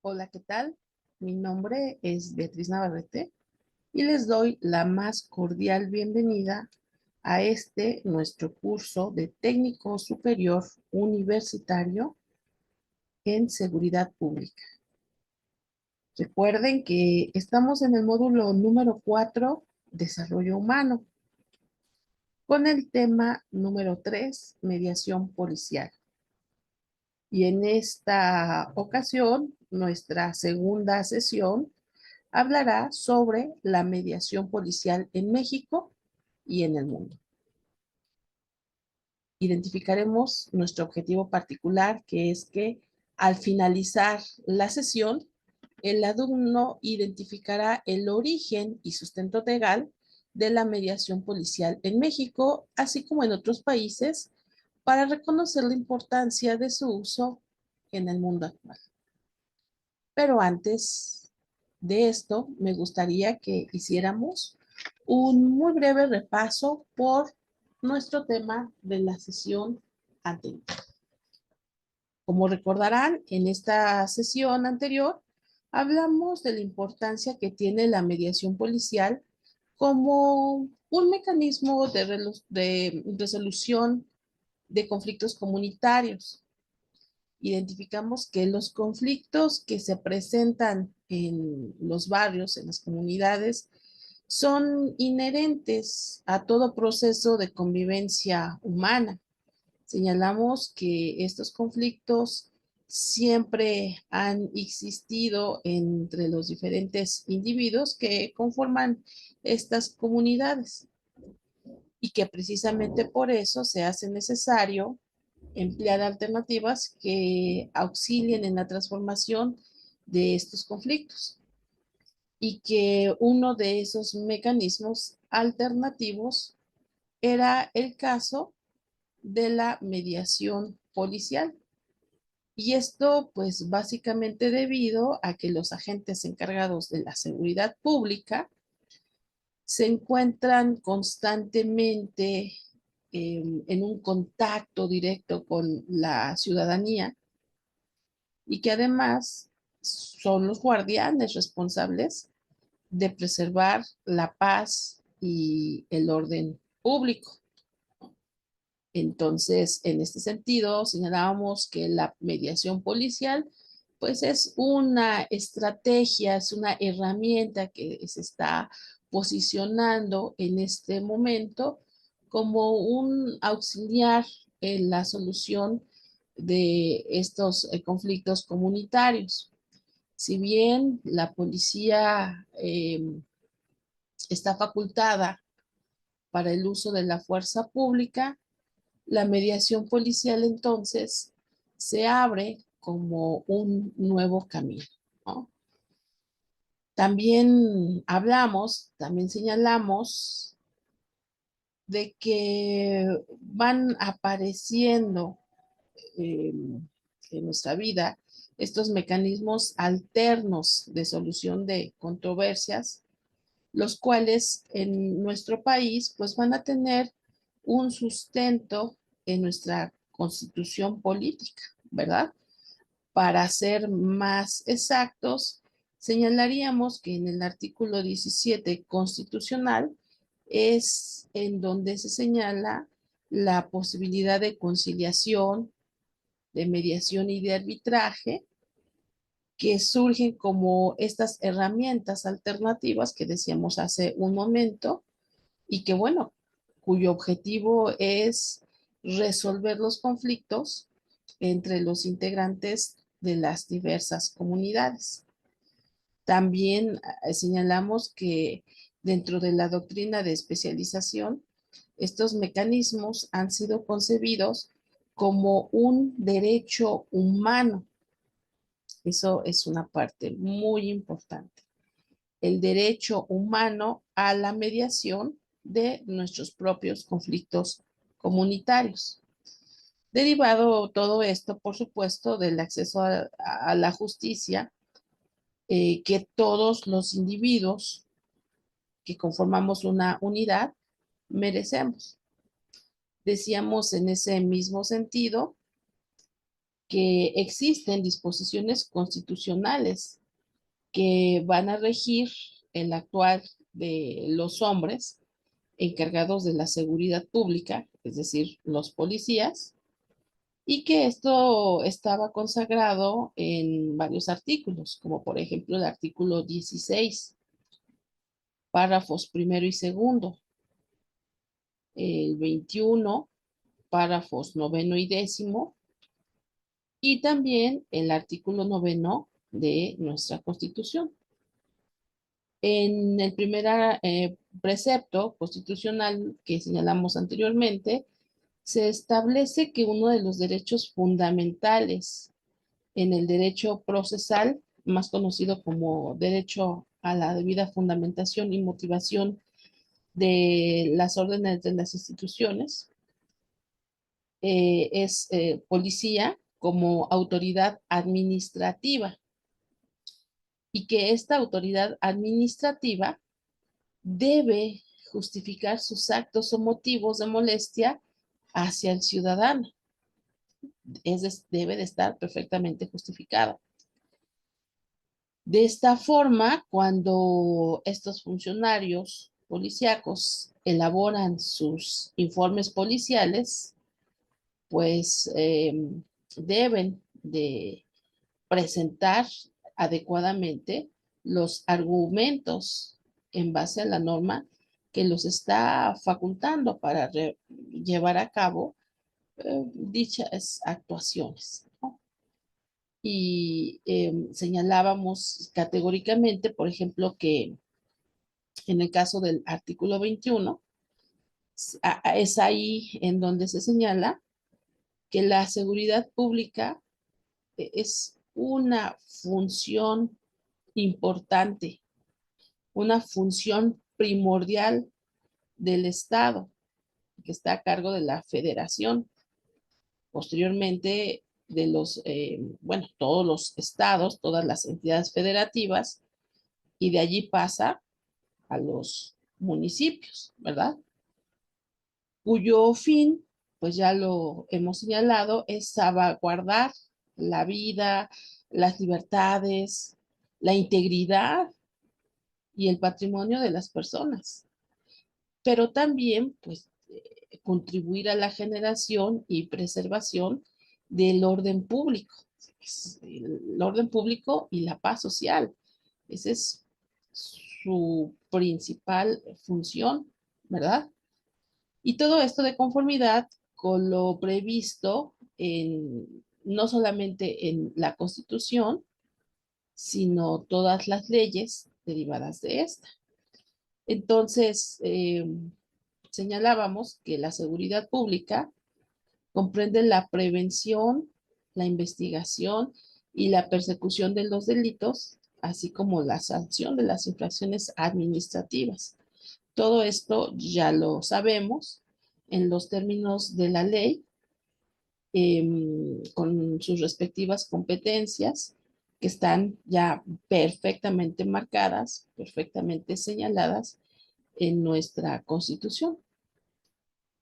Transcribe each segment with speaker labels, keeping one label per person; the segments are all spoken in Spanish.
Speaker 1: Hola, ¿qué tal? Mi nombre es Beatriz Navarrete y les doy la más cordial bienvenida a nuestro curso de técnico superior universitario en seguridad pública. Recuerden que estamos en el módulo número 4, desarrollo humano, con el tema número 3, mediación policial. Y en esta ocasión, nuestra segunda sesión hablará sobre la mediación policial en México y en el mundo. Identificaremos nuestro objetivo particular, que es que al finalizar la sesión, el alumno identificará el origen y sustento legal de la mediación policial en México, así como en otros países, para reconocer la importancia de su uso en el mundo actual. Pero antes de esto, me gustaría que hiciéramos un muy breve repaso por nuestro tema de la sesión anterior. Como recordarán, en esta sesión anterior hablamos de la importancia que tiene la mediación policial como un mecanismo de resolución de conflictos comunitarios. Identificamos que los conflictos que se presentan en los barrios, en las comunidades, son inherentes a todo proceso de convivencia humana. Señalamos que estos conflictos siempre han existido entre los diferentes individuos que conforman estas comunidades y que precisamente por eso se hace necesario emplear alternativas que auxilien en la transformación de estos conflictos y que uno de esos mecanismos alternativos era el caso de la mediación policial. Y esto pues básicamente debido a que los agentes encargados de la seguridad pública se encuentran constantemente en un contacto directo con la ciudadanía y que además son los guardianes responsables de preservar la paz y el orden público. Entonces, en este sentido, señalábamos que la mediación policial, pues es una estrategia, es una herramienta que se está posicionando en este momento como un auxiliar en la solución de estos conflictos comunitarios. Si bien la policía está facultada para el uso de la fuerza pública, la mediación policial entonces se abre como un nuevo camino, ¿no? También señalamos de que van apareciendo eh, en nuestra vida estos mecanismos alternos de solución de controversias, los cuales en nuestro país pues van a tener un sustento en nuestra constitución política, ¿verdad? Para ser más exactos, señalaríamos que en el artículo 17 constitucional es en donde se señala la posibilidad de conciliación, de mediación y de arbitraje que surgen como estas herramientas alternativas que decíamos hace un momento y que, bueno, cuyo objetivo es resolver los conflictos entre los integrantes de las diversas comunidades. También señalamos que dentro de la doctrina de especialización, estos mecanismos han sido concebidos como un derecho humano. Eso es una parte muy importante. El derecho humano a la mediación de nuestros propios conflictos comunitarios. Derivado todo esto, por supuesto, del acceso a la justicia que todos los individuos que conformamos una unidad merecemos. Decíamos en ese mismo sentido que existen disposiciones constitucionales que van a regir el actuar de los hombres encargados de la seguridad pública, es decir, los policías, y que esto estaba consagrado en varios artículos, como por ejemplo el artículo 16, párrafos primero y segundo, el 21, párrafos noveno y décimo, y también el artículo noveno de nuestra Constitución. En el primer precepto constitucional que señalamos anteriormente, se establece que uno de los derechos fundamentales en el derecho procesal, más conocido como derecho a la debida fundamentación y motivación de las órdenes de las instituciones, es policía como autoridad administrativa, y que esta autoridad administrativa debe justificar sus actos o motivos de molestia hacia el ciudadano. Debe de estar perfectamente justificado. De esta forma, cuando estos funcionarios policíacos elaboran sus informes policiales, pues deben de presentar adecuadamente los argumentos en base a la norma que los está facultando para llevar a cabo dichas actuaciones, ¿no? Y señalábamos categóricamente, por ejemplo, que en el caso del artículo 21, es ahí en donde se señala que la seguridad pública es una función importante, una función primordial del Estado, que está a cargo de la Federación, posteriormente de bueno, todos los estados, todas las entidades federativas, y de allí pasa a los municipios, ¿verdad? Cuyo fin, pues ya lo hemos señalado, es salvaguardar la vida, las libertades, la integridad y el patrimonio de las personas, pero también, pues, contribuir a la generación y preservación del orden público, el orden público y la paz social. Esa es su principal función, ¿verdad? Y todo esto de conformidad con lo previsto no solamente en la Constitución, sino todas las leyes derivadas de esta. Entonces, señalábamos que la seguridad pública comprende la prevención, la investigación y la persecución de los delitos, así como la sanción de las infracciones administrativas. Todo esto ya lo sabemos en los términos de la ley, con sus respectivas competencias que están ya perfectamente marcadas, perfectamente señaladas en nuestra Constitución.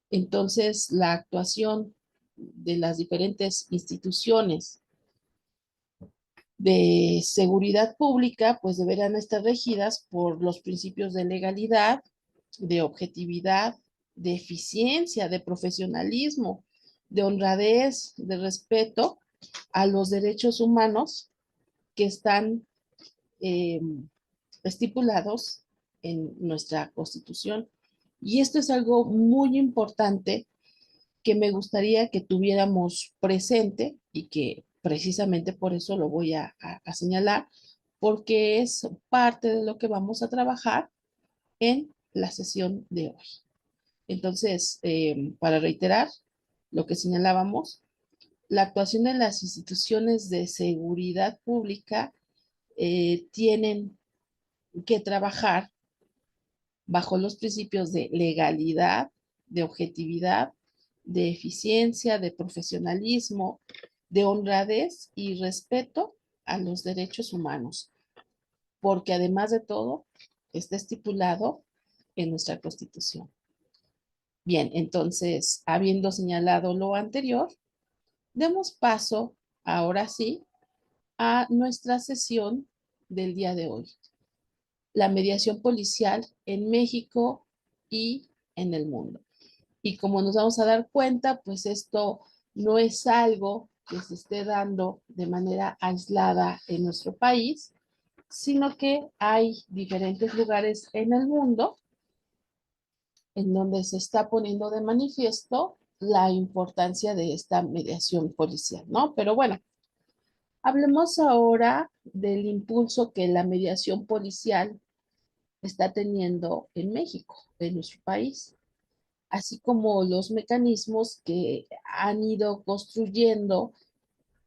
Speaker 1: Entonces, la actuación de las diferentes instituciones de seguridad pública, pues deberán estar regidas por los principios de legalidad, de objetividad, de eficiencia, de profesionalismo, de honradez, de respeto a los derechos humanos que están eh, estipulados en nuestra Constitución. Y esto es algo muy importante que me gustaría que tuviéramos presente y que precisamente por eso lo voy a señalar, porque es parte de lo que vamos a trabajar en la sesión de hoy. Entonces, para reiterar lo que señalábamos, la actuación de las instituciones de seguridad pública tienen que trabajar bajo los principios de legalidad, de objetividad, de eficiencia, de profesionalismo, de honradez y respeto a los derechos humanos, porque además de todo, está estipulado en nuestra Constitución. Bien, entonces, habiendo señalado lo anterior, demos paso ahora sí, a nuestra sesión del día de hoy, la mediación policial en México y en el mundo. Y como nos vamos a dar cuenta, pues esto no es algo que se esté dando de manera aislada en nuestro país, sino que hay diferentes lugares en el mundo en donde se está poniendo de manifiesto la importancia de esta mediación policial, ¿no? Pero bueno, hablemos ahora del impulso que la mediación policial está teniendo en México, en nuestro país, así como los mecanismos que han ido construyendo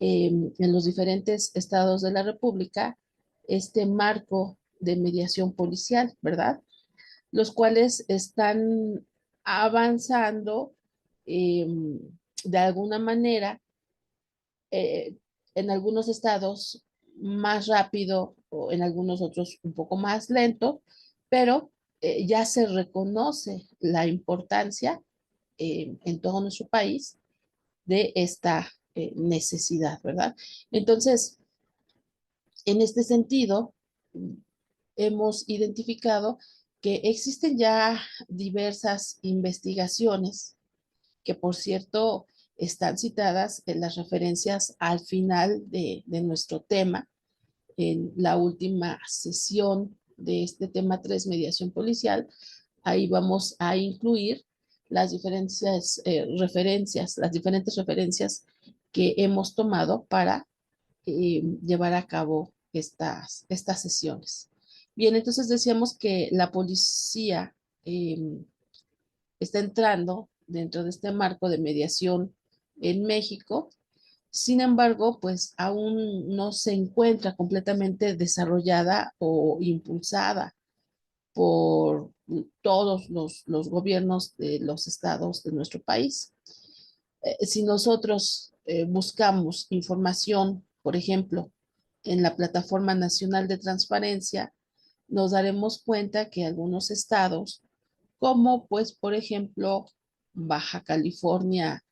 Speaker 1: en los diferentes estados de la República este marco de mediación policial, ¿verdad? Los cuales están avanzando eh, de alguna manera eh, en algunos estados más rápido o en algunos otros un poco más lento, pero ya se reconoce la importancia en todo nuestro país de esta necesidad, ¿verdad? Entonces, en este sentido, hemos identificado que existen ya diversas investigaciones que, por cierto, están citadas en las referencias al final de nuestro tema, en la última sesión de este tema 3 mediación policial. Ahí vamos a incluir las diferentes las diferentes referencias que hemos tomado para llevar a cabo estas sesiones. Bien, entonces decíamos que la policía eh, está entrando dentro de este marco de mediación en México. Sin embargo, pues aún no se encuentra completamente desarrollada o impulsada por todos los gobiernos de los estados de nuestro país. Si nosotros buscamos información, por ejemplo, en la Plataforma Nacional de Transparencia, nos daremos cuenta que algunos estados, como pues, por ejemplo, Baja California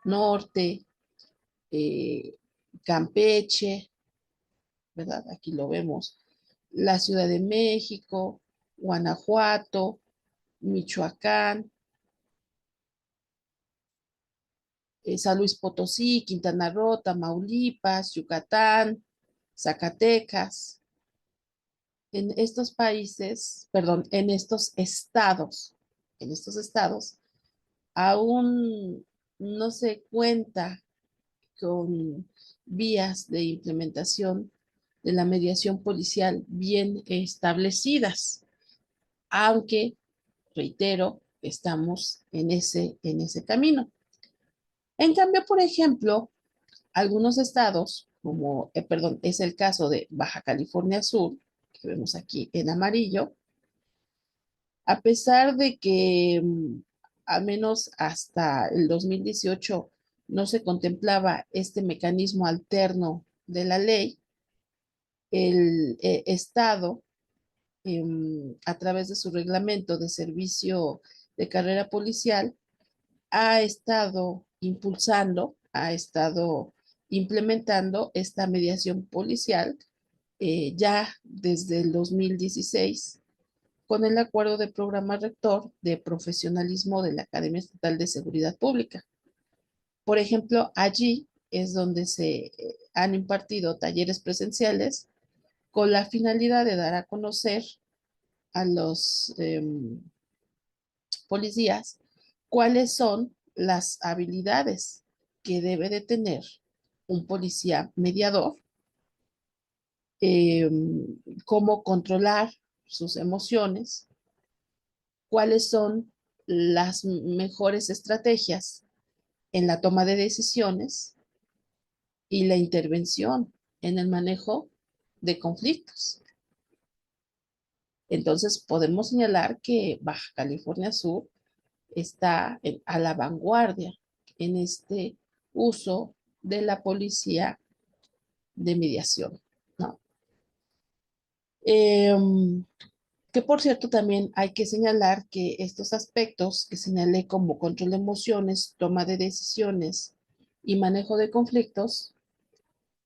Speaker 1: Norte, eh, Campeche, ¿verdad? Aquí lo vemos, la Ciudad de México, Guanajuato, Michoacán, San Luis Potosí, Quintana Roo, Tamaulipas, Yucatán, Zacatecas. En estos países, perdón, en estos estados, aún no se cuenta con vías de implementación de la mediación policial bien establecidas, aunque, reitero, estamos en ese camino. En cambio, por ejemplo, algunos estados, como, perdón, es el caso de Baja California Sur, que vemos aquí en amarillo, a pesar de que al menos hasta el 2018 no se contemplaba este mecanismo alterno de la ley, el Estado, a través de su reglamento de servicio de carrera policial, ha estado impulsando, ha estado implementando esta mediación policial ya desde el 2016 con el acuerdo de programa rector de profesionalismo de la Academia Estatal de Seguridad Pública. Por ejemplo, allí es donde se han impartido talleres presenciales con la finalidad de dar a conocer a los policías cuáles son las habilidades que debe de tener un policía mediador, eh, cómo controlar sus emociones, cuáles son las mejores estrategias en la toma de decisiones y la intervención en el manejo de conflictos. Entonces, podemos señalar que Baja California Sur está a la vanguardia en este uso de la policía de mediación, ¿no? Eh, que por cierto también hay que señalar que estos aspectos que señalé como control de emociones, toma de decisiones y manejo de conflictos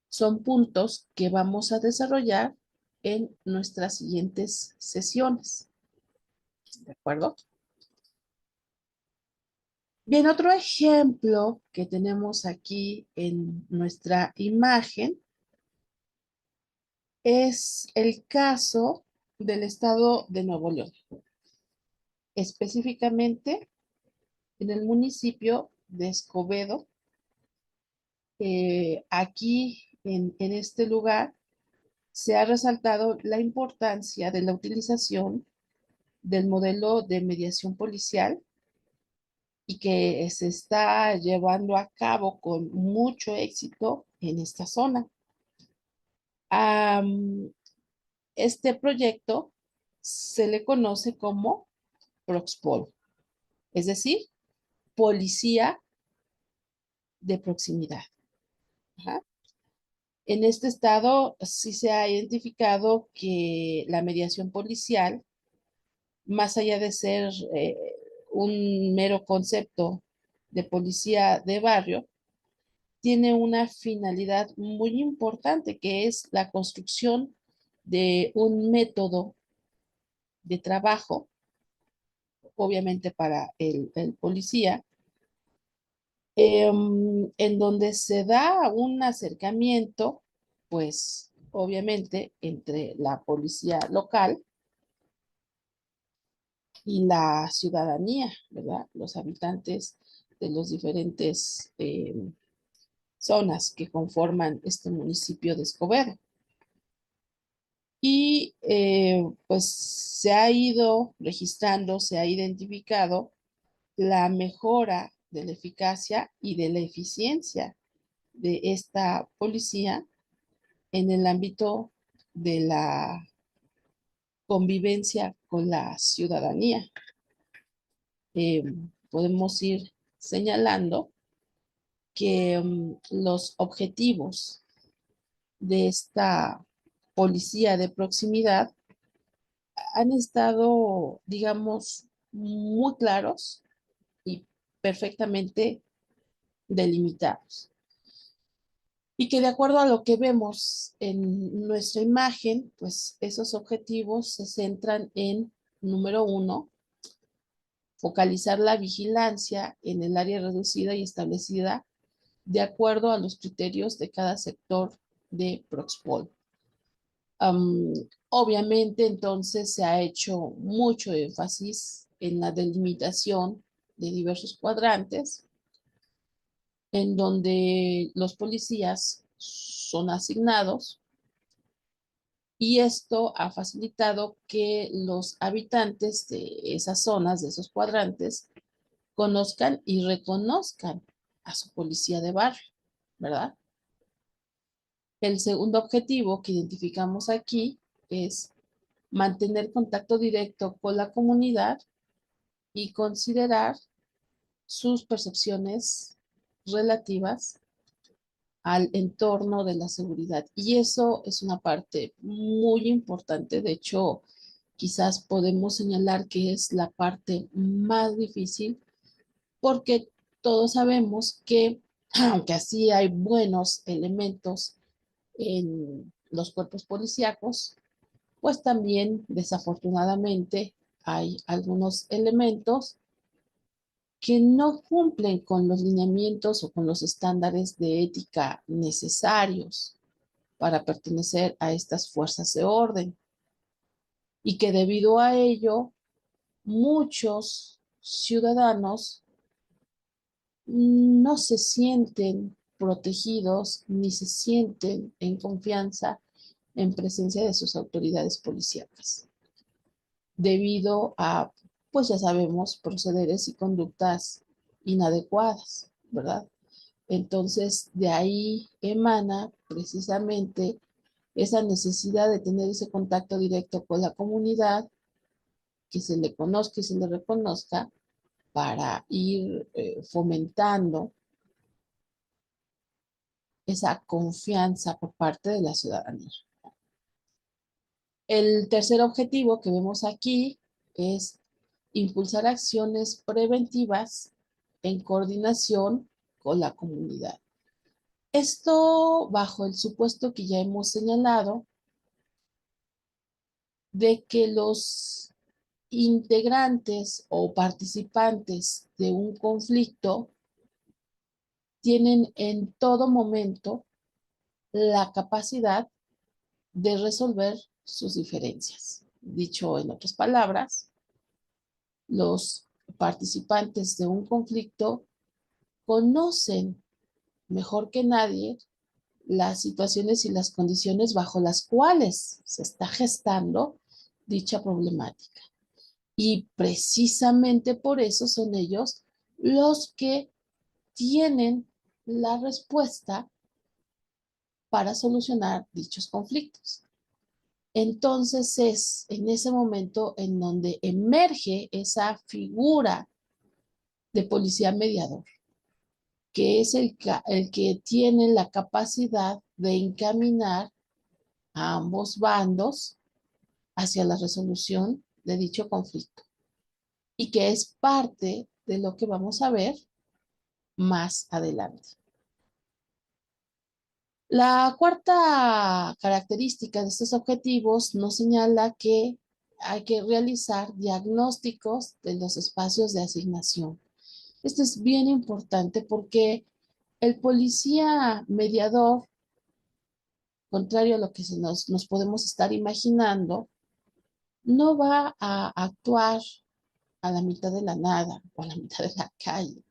Speaker 1: son puntos que vamos a desarrollar en nuestras siguientes sesiones. ¿De acuerdo? Bien, otro ejemplo que tenemos aquí en nuestra imagen es el caso del estado de Nuevo León, específicamente en el municipio de Escobedo. Aquí, en este lugar, se ha resaltado la importancia de la utilización del modelo de mediación policial y que se está llevando a cabo con mucho éxito en esta zona. Am, este proyecto se le conoce como Proxpol, es decir, policía de proximidad. Ajá. En este estado sí se ha identificado que la mediación policial, más allá de ser un mero concepto de policía de barrio, tiene una finalidad muy importante que es la construcción de un método de trabajo, obviamente para el policía, en donde se da un acercamiento, pues obviamente entre la policía local y la ciudadanía, ¿verdad? Los habitantes de los diferentes zonas que conforman este municipio de Escobedo. Y pues se ha ido registrando, se ha identificado la mejora de la eficacia y de la eficiencia de esta policía en el ámbito de la convivencia con la ciudadanía. Eh, Podemos ir señalando que los objetivos de esta policía de proximidad han estado, digamos, muy claros y perfectamente delimitados. Y que de acuerdo a lo que vemos en nuestra imagen, pues esos objetivos se centran en, número uno, focalizar la vigilancia en el área reducida y establecida de acuerdo a los criterios de cada sector de Proxpol. Um, Obviamente, entonces se ha hecho mucho énfasis en la delimitación de diversos cuadrantes, en donde los policías son asignados y esto ha facilitado que los habitantes de esas zonas, de esos cuadrantes, conozcan y reconozcan a su policía de barrio, ¿verdad? El segundo objetivo que identificamos aquí es mantener contacto directo con la comunidad y considerar sus percepciones relativas al entorno de la seguridad. Y eso es una parte muy importante. De hecho, quizás podemos señalar que es la parte más difícil porque todos sabemos que, aunque así hay buenos elementos en los cuerpos policíacos, pues también desafortunadamente hay algunos elementos que no cumplen con los lineamientos o con los estándares de ética necesarios para pertenecer a estas fuerzas de orden y que debido a ello muchos ciudadanos no se sienten protegidos ni se sienten en confianza en presencia de sus autoridades policíacas, debido a, pues ya sabemos, procederes y conductas inadecuadas, ¿verdad? Entonces, de ahí emana precisamente esa necesidad de tener ese contacto directo con la comunidad, que se le conozca y se le reconozca para ir fomentando esa confianza por parte de la ciudadanía. El tercer objetivo que vemos aquí es impulsar acciones preventivas en coordinación con la comunidad. Esto bajo el supuesto que ya hemos señalado de que los integrantes o participantes de un conflicto tienen en todo momento la capacidad de resolver sus diferencias. Dicho en otras palabras, los participantes de un conflicto conocen mejor que nadie las situaciones y las condiciones bajo las cuales se está gestando dicha problemática. Y precisamente por eso son ellos los que tienen la respuesta para solucionar dichos conflictos. Entonces es en ese momento en donde emerge esa figura de policía mediador, que es el que tiene la capacidad de encaminar a ambos bandos hacia la resolución de dicho conflicto y que es parte de lo que vamos a ver más adelante. La cuarta característica de estos objetivos nos señala que hay que realizar diagnósticos de los espacios de asignación. Esto es bien importante porque el policía mediador, contrario a lo que nos podemos estar imaginando, no va a actuar a la mitad de la nada o a la mitad de la calle,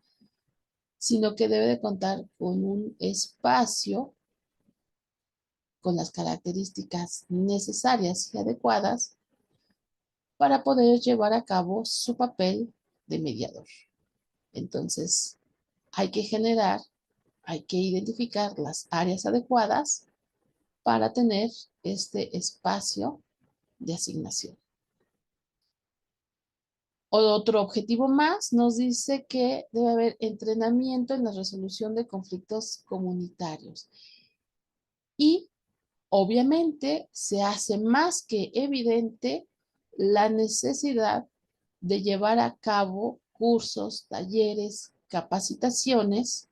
Speaker 1: sino que debe de contar con un espacio con las características necesarias y adecuadas para poder llevar a cabo su papel de mediador. Entonces, hay que generar, hay que identificar las áreas adecuadas para tener este espacio de asignación. Otro objetivo más nos dice que debe haber entrenamiento en la resolución de conflictos comunitarios. Y obviamente se hace más que evidente la necesidad de llevar a cabo cursos, talleres, capacitaciones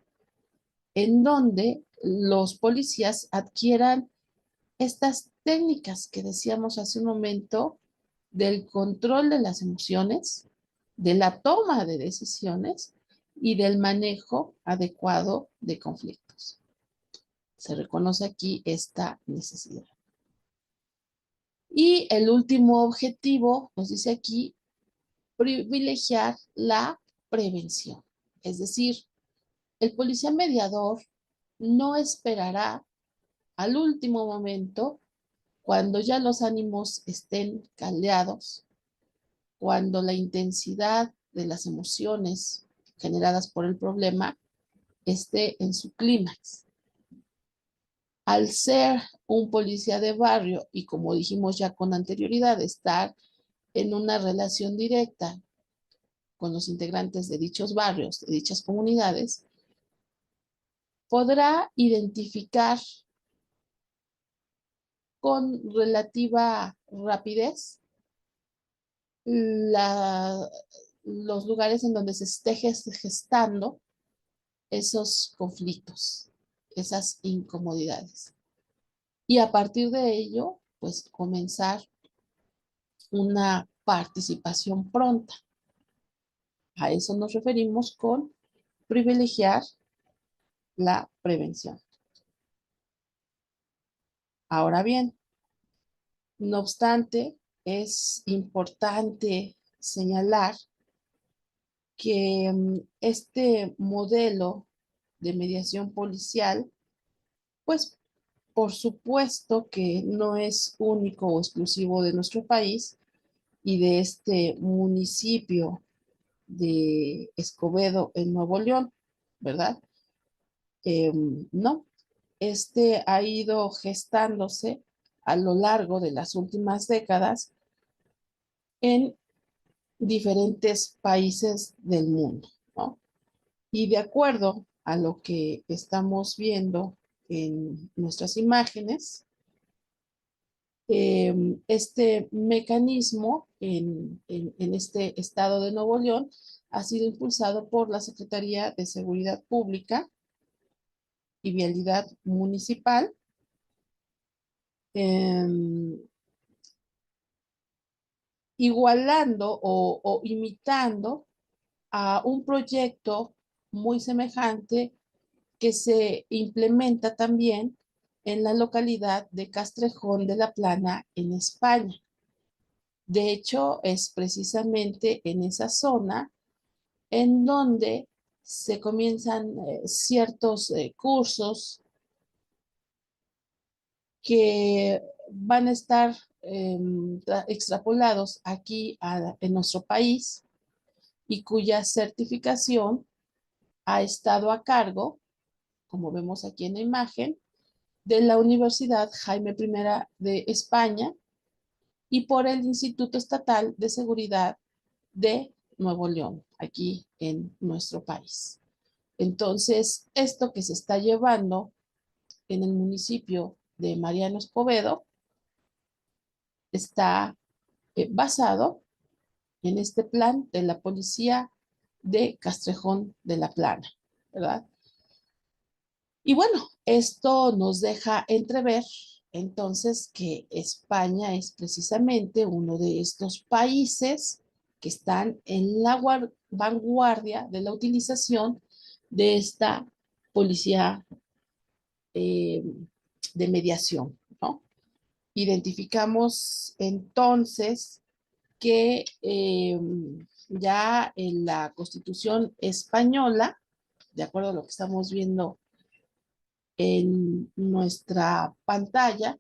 Speaker 1: en donde los policías adquieran estas técnicas que decíamos hace un momento del control de las emociones, de la toma de decisiones y del manejo adecuado de conflictos. Se reconoce aquí esta necesidad. Y el último objetivo, nos dice aquí, privilegiar la prevención. Es decir, el policía mediador no esperará al último momento, cuando ya los ánimos estén caldeados, cuando la intensidad de las emociones generadas por el problema esté en su clímax. Al ser un policía de barrio y como dijimos ya con anterioridad, estar en una relación directa con los integrantes de dichos barrios, de dichas comunidades, podrá identificar con relativa rapidez la, los lugares en donde se esté gestando esos conflictos, esas incomodidades. Y a partir de ello, pues comenzar una participación pronta. A eso nos referimos con privilegiar la prevención. Ahora bien, no obstante, es importante señalar que este modelo de mediación policial, pues por supuesto que no es único o exclusivo de nuestro país y de este municipio de Escobedo en Nuevo León, ¿verdad? No, este ha ido gestándose a lo largo de las últimas décadas en diferentes países del mundo, ¿no? Y de acuerdo a lo que estamos viendo en nuestras imágenes, este mecanismo en este estado de Nuevo León ha sido impulsado por la Secretaría de Seguridad Pública y Vialidad Municipal, em, igualando o imitando a un proyecto muy semejante que se implementa también en la localidad de Castrejón de la Plana, en España. De hecho, es precisamente en esa zona en donde se comienzan ciertos cursos que van a estar extrapolados aquí en nuestro país y cuya certificación ha estado a cargo, como vemos aquí en la imagen, de la Universidad Jaime I de España y por el Instituto Estatal de Seguridad de Nuevo León, aquí en nuestro país. Entonces, esto que se está llevando en el municipio de Mariano Escobedo está basado en este plan de la policía de Castrejón de la Plana, ¿verdad? Y bueno, esto nos deja entrever entonces que España es precisamente uno de estos países que están en la vanguardia de la utilización de esta policía eh, de mediación, ¿no? Identificamos entonces que ya en la Constitución española, de acuerdo a lo que estamos viendo en nuestra pantalla,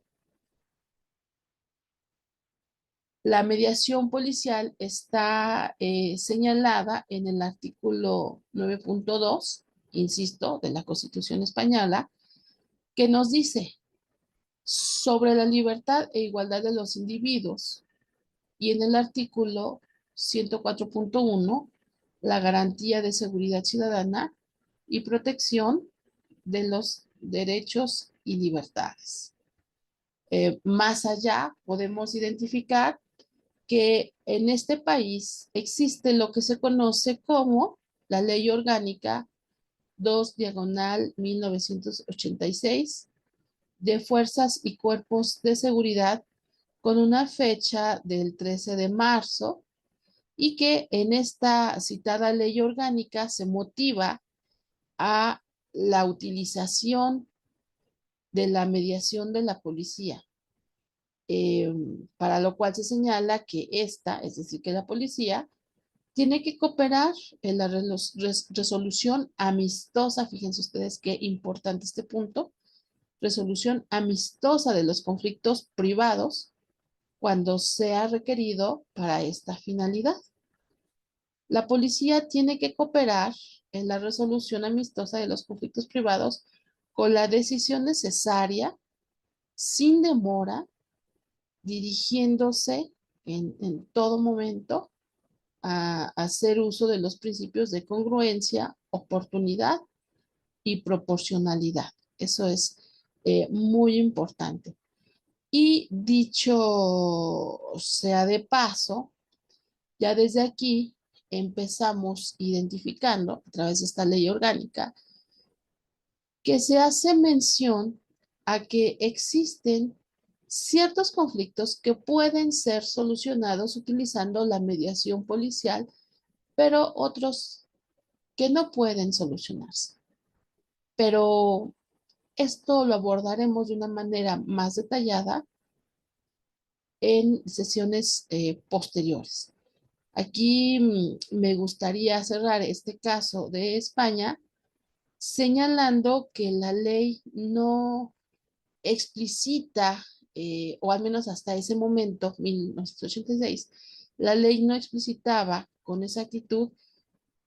Speaker 1: la mediación policial está señalada en el artículo 9.2, insisto, de la Constitución española, que nos dice sobre la libertad e igualdad de los individuos, y en el artículo 104.1, la garantía de seguridad ciudadana y protección de los derechos y libertades. Más allá, podemos identificar que en este país existe lo que se conoce como la Ley Orgánica 2 diagonal 1986 de Fuerzas y Cuerpos de Seguridad con una fecha del 13 de marzo y que en esta citada ley orgánica se motiva a la utilización de la mediación de la policía, eh, para lo cual se señala que esta, es decir, que la policía tiene que cooperar en la resolución amistosa, fíjense ustedes qué importante este punto, resolución amistosa de los conflictos privados cuando sea requerido para esta finalidad. La policía tiene que cooperar en la resolución amistosa de los conflictos privados con la decisión necesaria, sin demora, dirigiéndose en todo momento a hacer uso de los principios de congruencia, oportunidad y proporcionalidad. Eso es muy importante. Y dicho sea de paso, ya desde aquí empezamos identificando a través de esta ley orgánica que se hace mención a que existen ciertos conflictos que pueden ser solucionados utilizando la mediación policial, pero otros que no pueden solucionarse. Pero esto lo abordaremos de una manera más detallada en sesiones posteriores. Aquí me gustaría cerrar este caso de España señalando que la ley no explicita, o al menos hasta ese momento, 1986, la ley no explicitaba con exactitud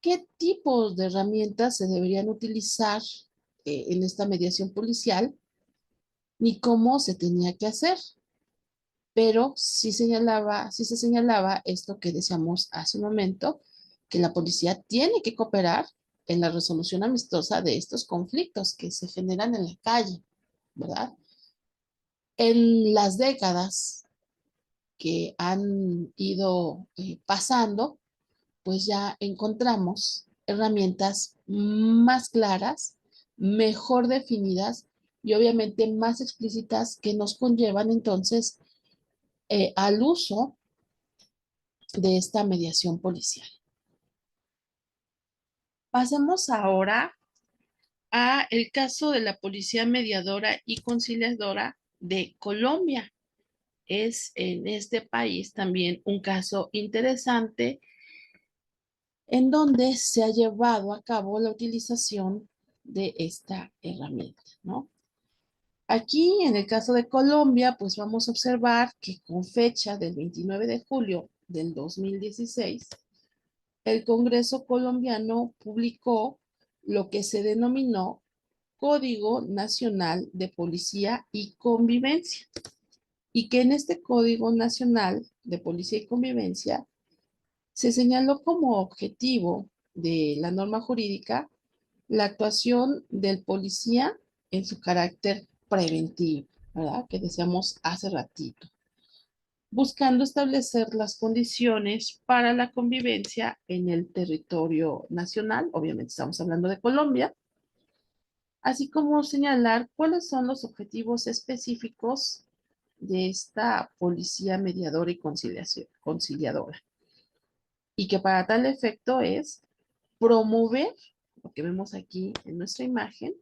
Speaker 1: qué tipos de herramientas se deberían utilizar en esta mediación policial ni cómo se tenía que hacer. Pero sí se señalaba esto que decíamos hace un momento, que la policía tiene que cooperar en la resolución amistosa de estos conflictos que se generan en la calle, ¿verdad? En las décadas que han ido pasando, pues ya encontramos herramientas más claras, mejor definidas y obviamente más explícitas que nos conllevan entonces al uso de esta mediación policial. Pasemos ahora a el caso de la Policía Mediadora y Conciliadora de Colombia. Es en este país también un caso interesante en donde se ha llevado a cabo la utilización de esta herramienta, ¿no? Aquí, en el caso de Colombia, pues vamos a observar que con fecha del 29 de julio del 2016, el Congreso colombiano publicó lo que se denominó Código Nacional de Policía y Convivencia, y que en este Código Nacional de Policía y Convivencia se señaló como objetivo de la norma jurídica la actuación del policía en su carácter preventivo, ¿verdad? Que decíamos hace ratito, buscando establecer las condiciones para la convivencia en el territorio nacional, obviamente estamos hablando de Colombia, así como señalar cuáles son los objetivos específicos de esta policía mediadora y conciliadora, y que para tal efecto es promover, lo que vemos aquí en nuestra imagen,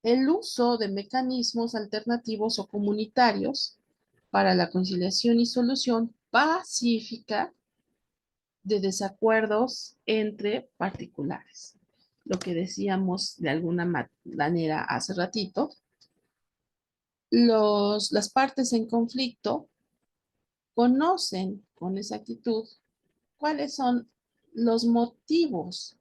Speaker 1: el uso de mecanismos alternativos o comunitarios para la conciliación y solución pacífica de desacuerdos entre particulares. Lo que decíamos de alguna manera hace ratito, las partes en conflicto conocen con exactitud cuáles son los motivos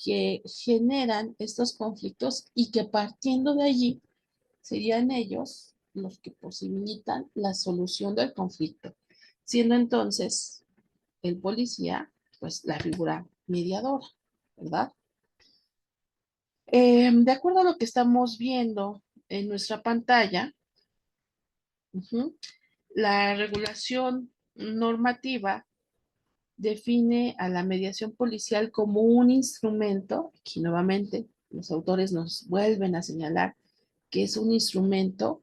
Speaker 1: que generan estos conflictos y que partiendo de allí serían ellos los que posibilitan la solución del conflicto, siendo entonces el policía, pues la figura mediadora, ¿verdad? De acuerdo a lo que estamos viendo en nuestra pantalla, la regulación normativa define a la mediación policial como un instrumento, aquí nuevamente los autores nos vuelven a señalar que es un instrumento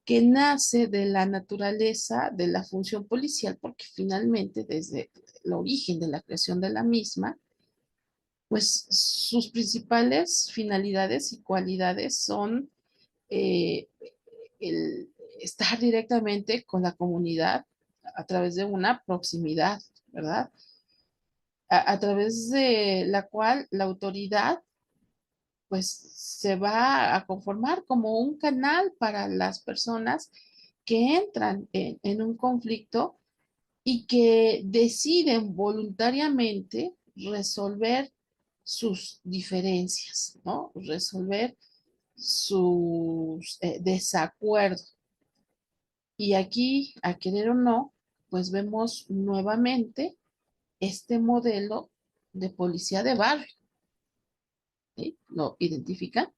Speaker 1: que nace de la naturaleza de la función policial, porque finalmente desde el origen de la creación de la misma, pues sus principales finalidades y cualidades son eh, el estar directamente con la comunidad a través de una proximidad, ¿verdad? A través de la cual la autoridad pues se va a conformar como un canal para las personas que entran en un conflicto y que deciden voluntariamente resolver sus diferencias, ¿no? Resolver sus desacuerdos. Y aquí, a querer o no, pues vemos nuevamente este modelo de policía de barrio, ¿sí? ¿Lo identifican?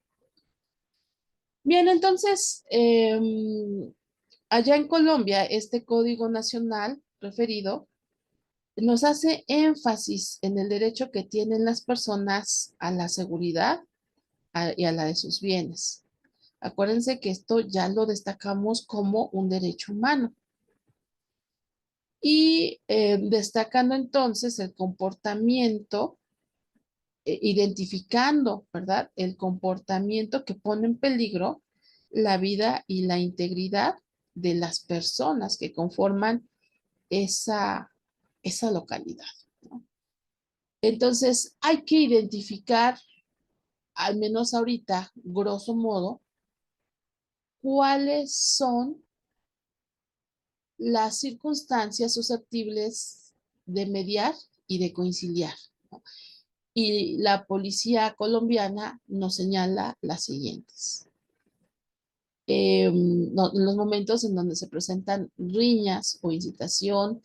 Speaker 1: Bien, entonces, allá en Colombia, este Código Nacional referido nos hace énfasis en el derecho que tienen las personas a la seguridad y a la de sus bienes. Acuérdense que esto ya lo destacamos como un derecho humano. Y destacando entonces el comportamiento, identificando, ¿verdad? El comportamiento que pone en peligro la vida y la integridad de las personas que conforman esa, esa localidad, ¿no? Entonces, hay que identificar, al menos ahorita, grosso modo, cuáles son las circunstancias susceptibles de mediar y de conciliar, ¿no? Y la policía colombiana nos señala las siguientes. Los momentos en donde se presentan riñas o incitación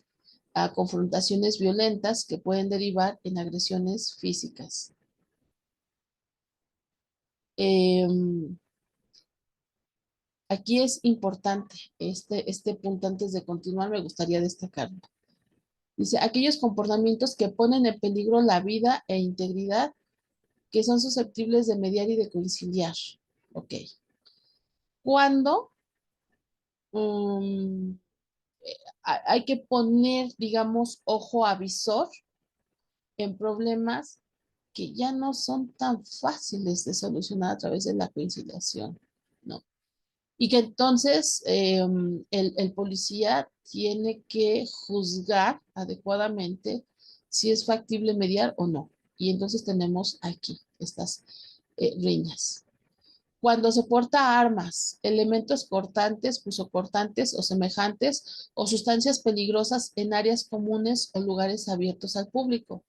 Speaker 1: a confrontaciones violentas que pueden derivar en agresiones físicas. Aquí es importante este punto antes de continuar, me gustaría destacarlo. Dice, aquellos comportamientos que ponen en peligro la vida e integridad que son susceptibles de mediar y de conciliar. Ok. ¿Cuándo? um, Hay que poner, digamos, ojo avisor en problemas que ya no son tan fáciles de solucionar a través de la conciliación, ¿no? Y que entonces el policía tiene que juzgar adecuadamente si es factible mediar o no. Y entonces tenemos aquí estas riñas. Cuando se porta armas, elementos cortantes, punzocortantes o semejantes, o sustancias peligrosas en áreas comunes o lugares abiertos al público.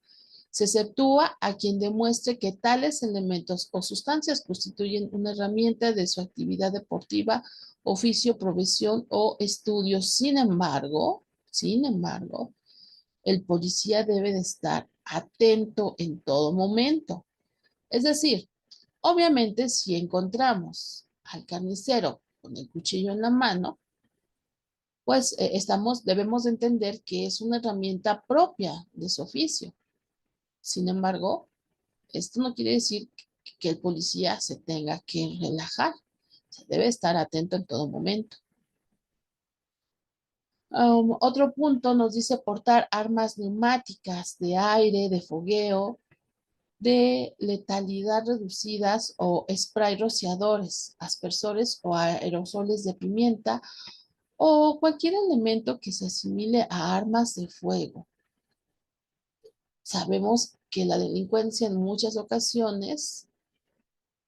Speaker 1: Se exceptúa a quien demuestre que tales elementos o sustancias constituyen una herramienta de su actividad deportiva, oficio, profesión o estudio. Sin embargo, el policía debe de estar atento en todo momento. Es decir, obviamente, si encontramos al carnicero con el cuchillo en la mano, pues debemos de entender que es una herramienta propia de su oficio. Sin embargo, esto no quiere decir que el policía se tenga que relajar. Se debe estar atento en todo momento. Otro punto nos dice portar armas neumáticas de aire, de fogueo, de letalidad reducidas o spray rociadores, aspersores o aerosoles de pimienta o cualquier elemento que se asimile a armas de fuego. Sabemos que la delincuencia en muchas ocasiones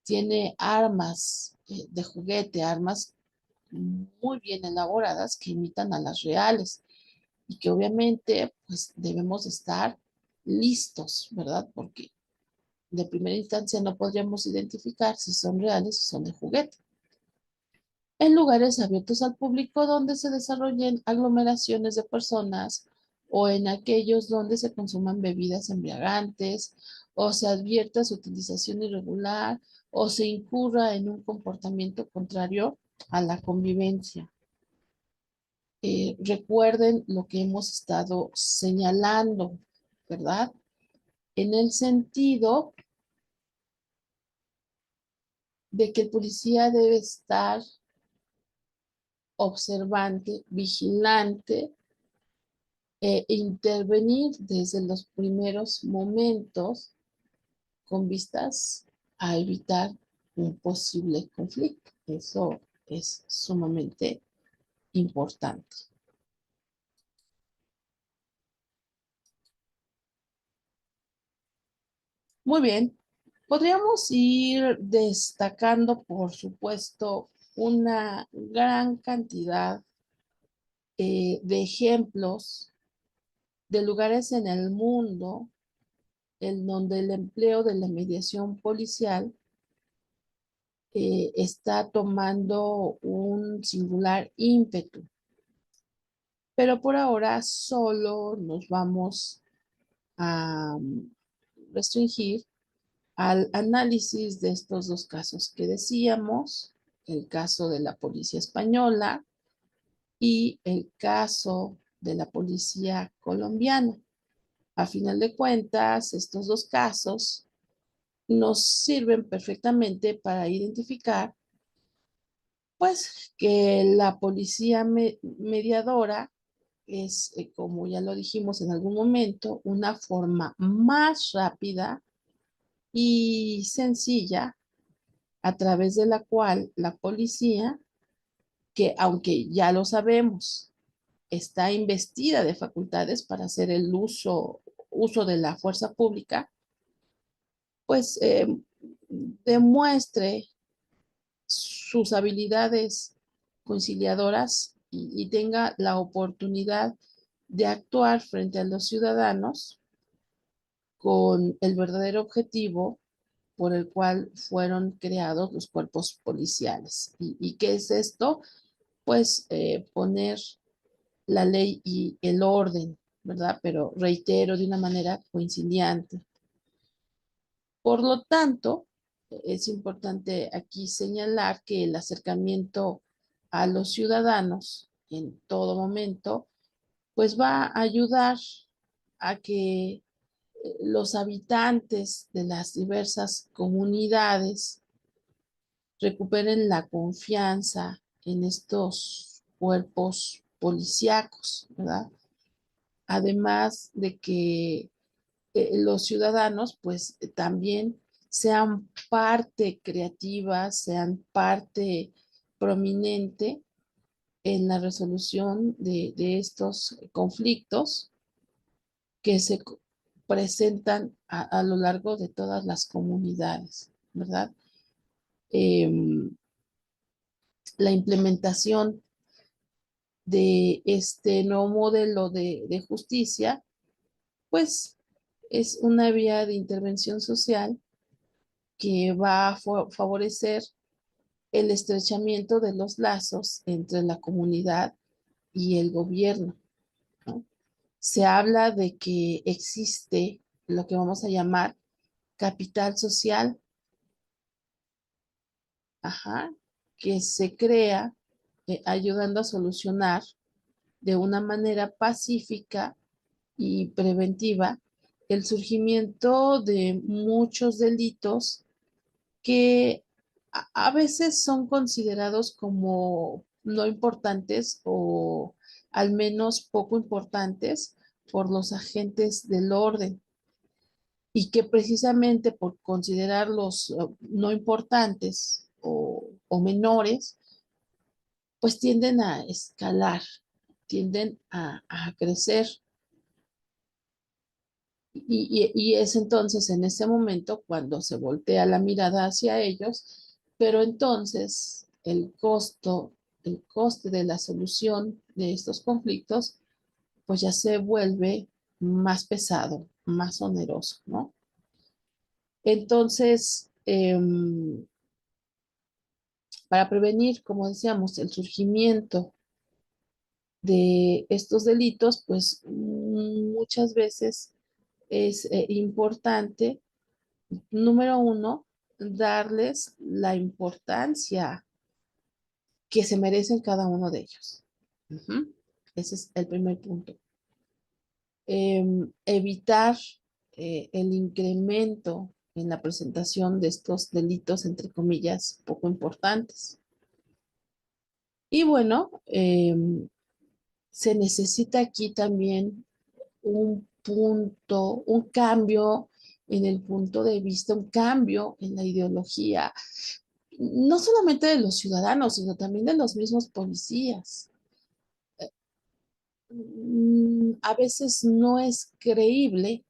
Speaker 1: tiene armas de juguete, armas muy bien elaboradas que imitan a las reales y que obviamente pues debemos estar listos, ¿verdad? Porque de primera instancia no podríamos identificar si son reales o son de juguete. En lugares abiertos al público donde se desarrollen aglomeraciones de personas o en aquellos donde se consuman bebidas embriagantes o se advierta su utilización irregular o se incurra en un comportamiento contrario a la convivencia. Recuerden lo que hemos estado señalando, ¿verdad? En el sentido de que el policía debe estar observante, vigilante e intervenir desde los primeros momentos con vistas a evitar un posible conflicto. Eso es sumamente importante. Muy bien, podríamos ir destacando, por supuesto, una gran cantidad de ejemplos de lugares en el mundo en donde el empleo de la mediación policial está tomando un singular ímpetu. Pero por ahora solo nos vamos a restringir al análisis de estos dos casos que decíamos, el caso de la policía española y el caso de la policía colombiana. A final de cuentas, estos dos casos nos sirven perfectamente para identificar, pues, que la policía mediadora es, como ya lo dijimos en algún momento, una forma más rápida y sencilla a través de la cual la policía, que aunque ya lo sabemos, está investida de facultades para hacer el uso de la fuerza pública, pues demuestre sus habilidades conciliadoras y tenga la oportunidad de actuar frente a los ciudadanos con el verdadero objetivo por el cual fueron creados los cuerpos policiales. ¿Y qué es esto? Pues poner la ley y el orden, ¿verdad? Pero reitero, de una manera conciliante. Por lo tanto, es importante aquí señalar que el acercamiento a los ciudadanos en todo momento, pues va a ayudar a que los habitantes de las diversas comunidades recuperen la confianza en estos cuerpos policíacos, ¿verdad? Además de que los ciudadanos pues también sean parte creativa, sean parte prominente en la resolución de estos conflictos que se presentan a lo largo de todas las comunidades, ¿verdad? Em, la implementación de este nuevo modelo de justicia, pues es una vía de intervención social que va a favorecer el estrechamiento de los lazos entre la comunidad y el gobierno, ¿no? Se habla de que existe lo que vamos a llamar capital social, ajá, que se crea ayudando a solucionar de una manera pacífica y preventiva el surgimiento de muchos delitos que a veces son considerados como no importantes o al menos poco importantes por los agentes del orden y que precisamente por considerarlos no importantes o menores, pues tienden a escalar, tienden a crecer. Y es entonces en ese momento cuando se voltea la mirada hacia ellos, pero entonces el coste de la solución de estos conflictos, pues ya se vuelve más pesado, más oneroso, ¿no? Entonces, para prevenir, como decíamos, el surgimiento de estos delitos, pues muchas veces es importante, número uno, darles la importancia que se merecen cada uno de ellos. Ujú. Ese es el primer punto. Evitar el incremento en la presentación de estos delitos, entre comillas, poco importantes. Y bueno, se necesita aquí también un punto, un cambio en el punto de vista, un cambio en la ideología, no solamente de los ciudadanos, sino también de los mismos policías. A veces no es creíble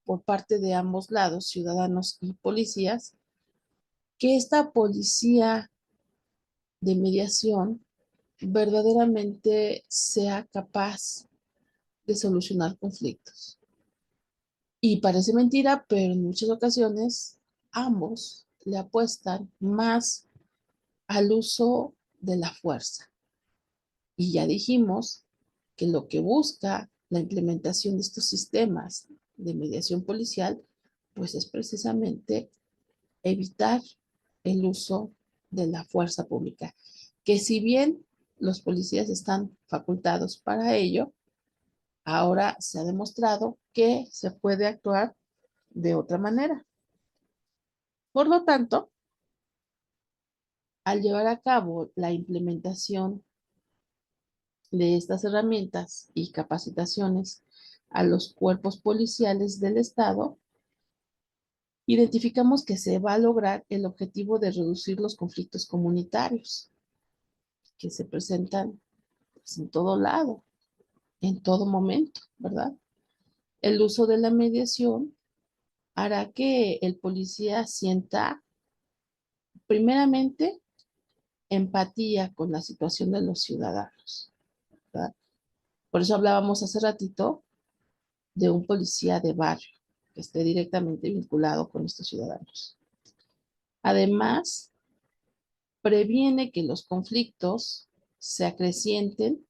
Speaker 1: por parte de ambos lados, ciudadanos y policías, que esta policía de mediación verdaderamente sea capaz de solucionar conflictos. Y parece mentira, pero en muchas ocasiones ambos le apuestan más al uso de la fuerza. Y ya dijimos que lo que busca la implementación de estos sistemas de mediación policial, pues es precisamente evitar el uso de la fuerza pública, que si bien los policías están facultados para ello, ahora se ha demostrado que se puede actuar de otra manera. Por lo tanto, al llevar a cabo la implementación de estas herramientas y capacitaciones a los cuerpos policiales del Estado, identificamos que se va a lograr el objetivo de reducir los conflictos comunitarios que se presentan pues, en todo lado, en todo momento, ¿verdad? El uso de la mediación hará que el policía sienta primeramente empatía con la situación de los ciudadanos, ¿verdad? Por eso hablábamos hace ratito de un policía de barrio que esté directamente vinculado con estos ciudadanos. Además, previene que los conflictos se acrecienten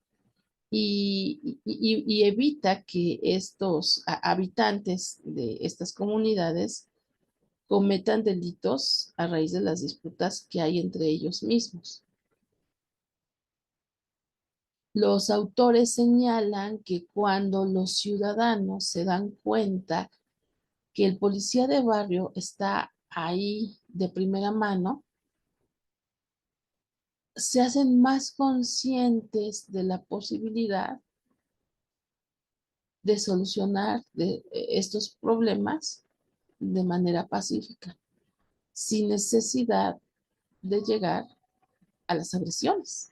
Speaker 1: y evita que estos habitantes de estas comunidades cometan delitos a raíz de las disputas que hay entre ellos mismos. Los autores señalan que cuando los ciudadanos se dan cuenta que el policía de barrio está ahí de primera mano, se hacen más conscientes de la posibilidad de solucionar estos problemas de manera pacífica, sin necesidad de llegar a las agresiones.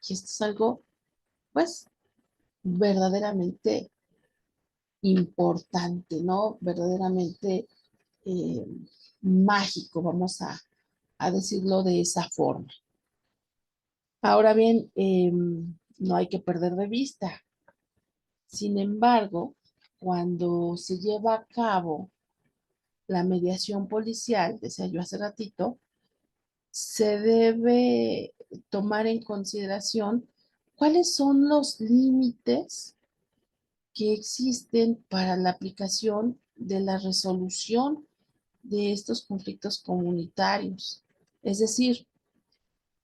Speaker 1: Y esto es algo, pues, verdaderamente importante, ¿no? Verdaderamente eh, mágico, vamos a decirlo de esa forma. Ahora bien, no hay que perder de vista. Sin embargo, cuando se lleva a cabo la mediación policial, decía yo hace ratito, se debe tomar en consideración cuáles son los límites que existen para la aplicación de la resolución de estos conflictos comunitarios. Es decir,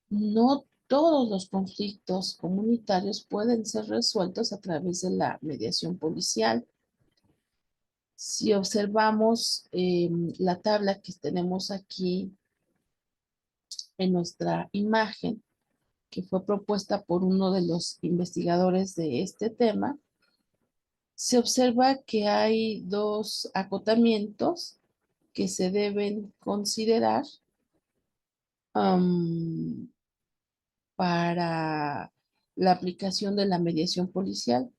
Speaker 1: no todos los conflictos comunitarios pueden ser resueltos a través de la mediación policial. Si observamos la tabla que tenemos aquí en nuestra imagen, que fue propuesta por uno de los investigadores de este tema, se observa que hay dos acotamientos que se deben considerar um, para la aplicación de la mediación policial,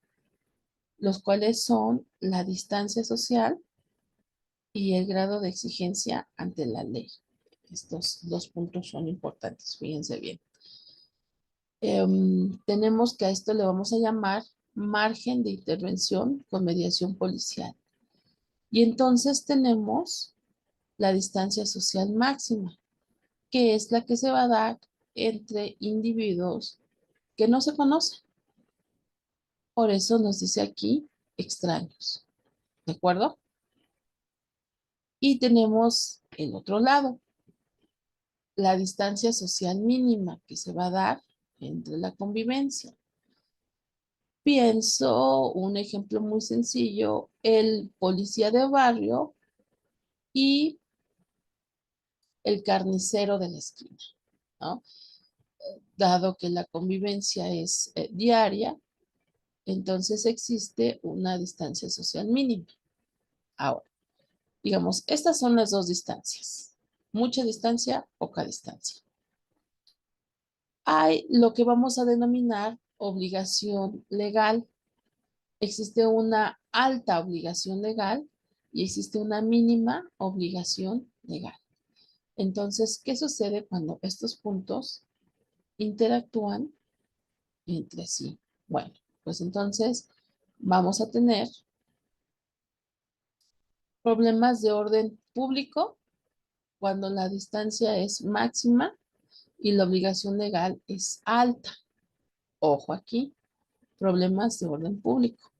Speaker 1: los cuales son la distancia social y el grado de exigencia ante la ley. Estos dos puntos son importantes, fíjense bien. Tenemos que a esto le vamos a llamar margen de intervención con mediación policial. Y entonces tenemos la distancia social máxima, que es la que se va a dar entre individuos que no se conocen. Por eso nos dice aquí extraños. ¿De acuerdo? Y tenemos el otro lado, la distancia social mínima que se va a dar entre la convivencia. Pienso un ejemplo muy sencillo, el policía de barrio y el carnicero de la esquina, ¿no? Dado que la convivencia es diaria, entonces existe una distancia social mínima. Ahora, digamos, estas son las dos distancias. Mucha distancia, poca distancia. Hay lo que vamos a denominar obligación legal. Existe una alta obligación legal y existe una mínima obligación legal. Entonces, ¿qué sucede cuando estos puntos interactúan entre sí? Bueno, pues entonces vamos a tener problemas de orden público cuando la distancia es máxima y la obligación legal es alta. Ojo aquí, problemas de orden público.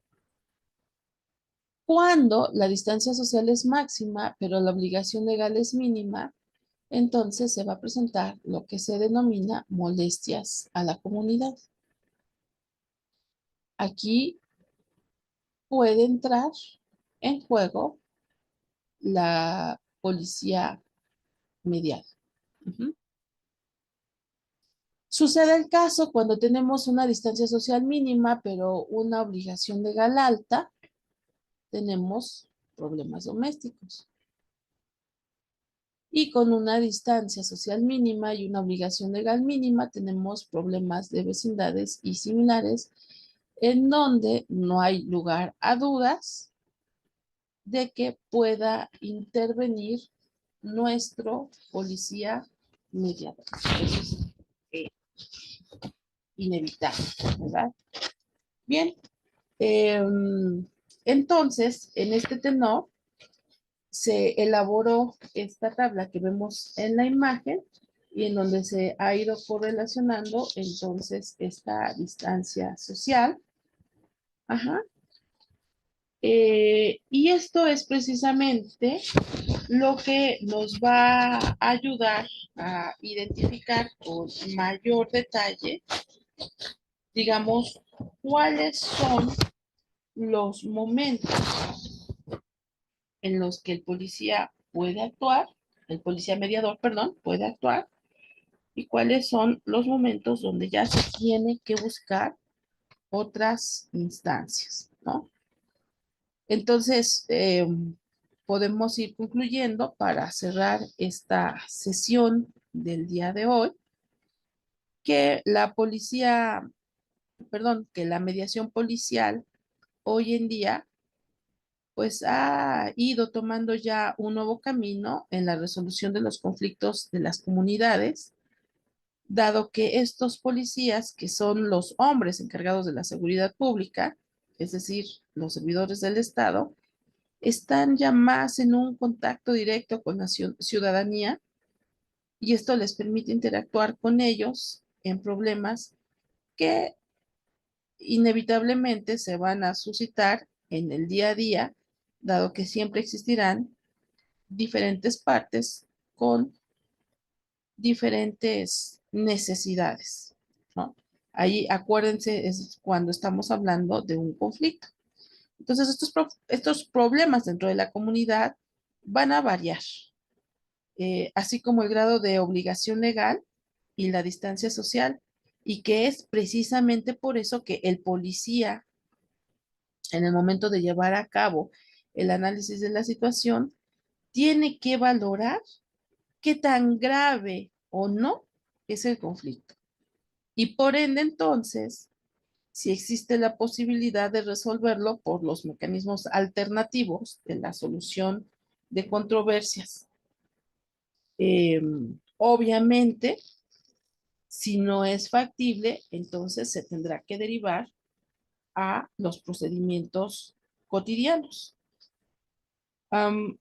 Speaker 1: Cuando la distancia social es máxima, pero la obligación legal es mínima, entonces se va a presentar lo que se denomina molestias a la comunidad. Aquí puede entrar en juego la policía medial. Sucede el caso cuando tenemos una distancia social mínima, pero una obligación legal alta, tenemos problemas domésticos. Y con una distancia social mínima y una obligación legal mínima, tenemos problemas de vecindades y similares, en donde no hay lugar a dudas de que pueda intervenir nuestro policía mediador. Eso es inevitable, ¿verdad? Bien, entonces, en este tenor, se elaboró esta tabla que vemos en la imagen y en donde se ha ido correlacionando entonces esta distancia social. Ajá. Y esto es precisamente lo que nos va a ayudar a identificar con mayor detalle, digamos, cuáles son los momentos en los que el policía puede actuar, el policía mediador, perdón, puede actuar, y cuáles son los momentos donde ya se tiene que buscar otras instancias, ¿no? Entonces, podemos ir concluyendo para cerrar esta sesión del día de hoy, que la policía, perdón, que la mediación policial hoy en día pues ha ido tomando ya un nuevo camino en la resolución de los conflictos de las comunidades, dado que estos policías, que son los hombres encargados de la seguridad pública, es decir, los servidores del Estado, están ya más en un contacto directo con la ciudadanía y esto les permite interactuar con ellos en problemas que inevitablemente se van a suscitar en el día a día, dado que siempre existirán diferentes partes con diferentes necesidades, ¿no? Ahí acuérdense, es cuando estamos hablando de un conflicto. Entonces, estos problemas dentro de la comunidad van a variar, así como el grado de obligación legal y la distancia social, y que es precisamente por eso que el policía, en el momento de llevar a cabo el análisis de la situación, tiene que valorar qué tan grave o no es el conflicto. Y por ende, entonces, si existe la posibilidad de resolverlo por los mecanismos alternativos de la solución de controversias. Eh, Obviamente, si no es factible, entonces se tendrá que derivar a los procedimientos cotidianos.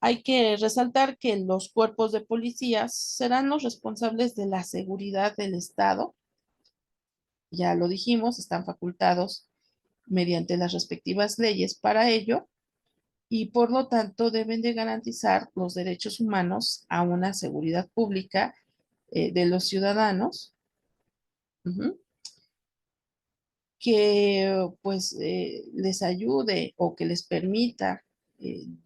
Speaker 1: Hay que resaltar que los cuerpos de policías serán los responsables de la seguridad del Estado. Ya lo dijimos, están facultados mediante las respectivas leyes para ello y por lo tanto deben de garantizar los derechos humanos a una seguridad pública de los ciudadanos, uh-huh, que pues les ayude o que les permita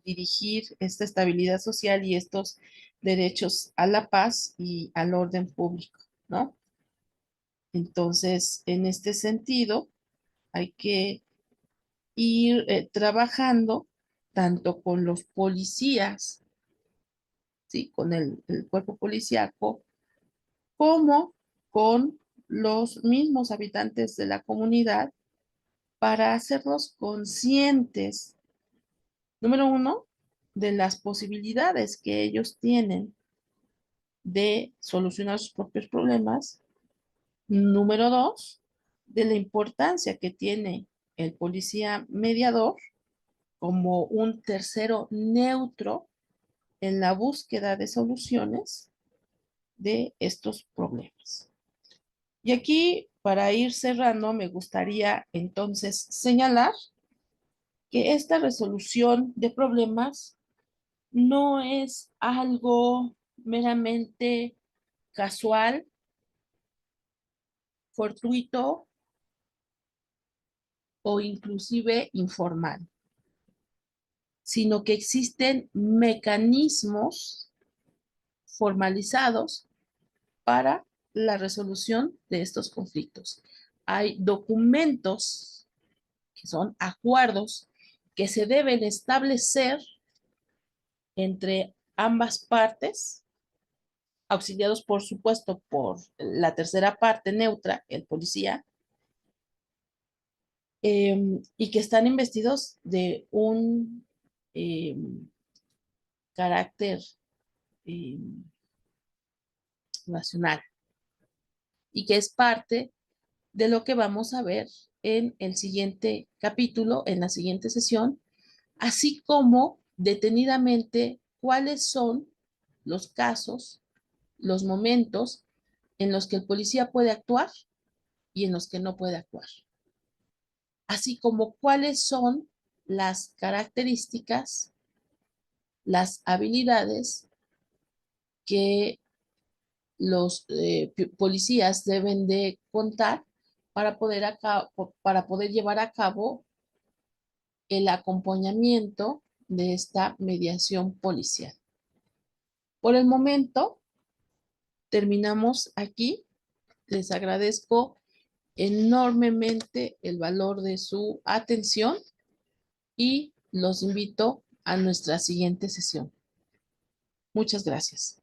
Speaker 1: dirigir esta estabilidad social y estos derechos a la paz y al orden público, ¿no? Entonces, en este sentido, hay que ir trabajando tanto con los policías, ¿sí? Con el cuerpo policíaco, como con los mismos habitantes de la comunidad para hacerlos conscientes, número uno, de las posibilidades que ellos tienen de solucionar sus propios problemas, número dos, de la importancia que tiene el policía mediador como un tercero neutro en la búsqueda de soluciones de estos problemas. Y aquí, para ir cerrando, me gustaría entonces señalar que esta resolución de problemas no es algo meramente casual, fortuito o inclusive informal, sino que existen mecanismos formalizados para la resolución de estos conflictos. Hay documentos que son acuerdos que se deben establecer entre ambas partes, auxiliados por supuesto por la tercera parte neutra, el policía, y que están investidos de un eh, carácter eh, nacional y que es parte de lo que vamos a ver en el siguiente capítulo, en la siguiente sesión, así como detenidamente cuáles son los casos, los momentos en los que el policía puede actuar y en los que no puede actuar, así como cuáles son las características, las habilidades que los policías deben de contar para poder llevar a cabo el acompañamiento de esta mediación policial. Por el momento, terminamos aquí. Les agradezco enormemente el valor de su atención y los invito a nuestra siguiente sesión. Muchas gracias.